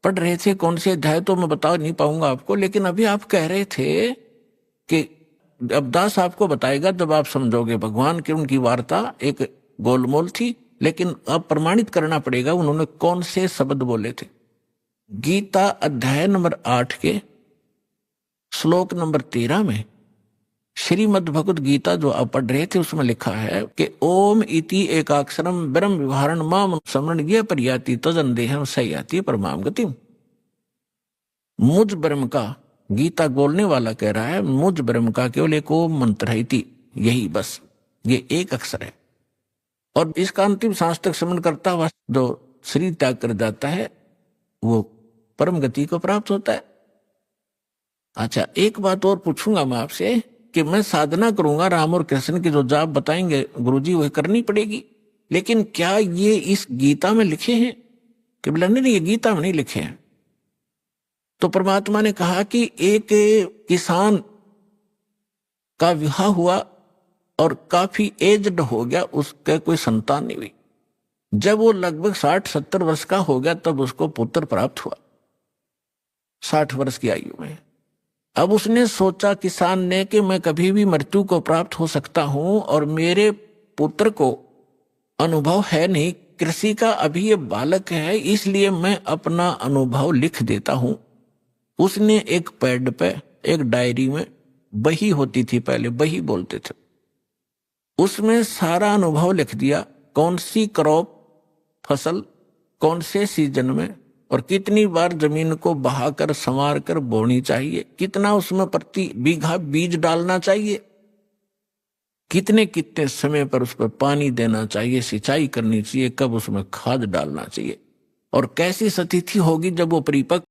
पढ़ रहे थे, कौन से अध्याय तो मैं बता नहीं पाऊंगा आपको, लेकिन अभी आप कह रहे थे कि अब दास आपको बताएगा जब आप समझोगे। भगवान की उनकी वार्ता एक गोलमोल थी, लेकिन अब प्रमाणित करना पड़ेगा उन्होंने कौन से शब्द बोले थे। गीता अध्याय नंबर 8 के श्लोक नंबर 13 में श्रीमद् भगवद गीता जो आप पढ़ रहे थे उसमें लिखा है कि ओम इति एकाक्षरम ब्रह्म विहारण माम समरण ये परियाति तजन देहम सयाति परमाम गतिम। मुझ ब्रह्म का, गीता बोलने वाला कह रहा है, मुझ ब्रह्म का केवल एक ओम मंत्र है इति, यही बस, ये एक अक्षर है। और इसका अंतिम सांस तक स्मरण करता हुआ जो शरीर त्याग कर जाता है वो परम गति को प्राप्त होता है। अच्छा, एक बात और पूछूंगा मैं आपसे कि मैं साधना करूंगा, राम और कृष्ण की जो जाप बताएंगे गुरुजी वह करनी पड़ेगी, लेकिन क्या ये इस गीता में लिखे हैं? कि बोला नहीं, ये गीता में नहीं लिखे हैं। तो परमात्मा ने कहा कि एक किसान का विवाह हुआ और काफी एज्ड हो गया, उसके कोई संतान नहीं हुई। जब वो लगभग 60-70 वर्ष का हो गया तब उसको पुत्र प्राप्त हुआ, 60 वर्ष की आयु में। अब उसने सोचा किसान ने कि मैं कभी भी मृत्यु को प्राप्त हो सकता हूं और मेरे पुत्र को अनुभव है नहीं, कृषि का अभी ये बालक है, इसलिए मैं अपना अनुभव लिख देता हूं। उसने एक पैड पे, एक डायरी में, बही होती थी पहले, बही बोलते थे, उसमें सारा अनुभव लिख दिया। कौन सी क्रॉप, फसल कौन से सीजन में और कितनी बार जमीन को बहाकर संवार कर बोनी चाहिए, कितना उसमें प्रति बीघा बीज डालना चाहिए, कितने कितने समय पर उस पर पानी देना चाहिए, सिंचाई करनी चाहिए, कब उसमें खाद डालना चाहिए, और कैसी स्थिति होगी जब वो परिपक्व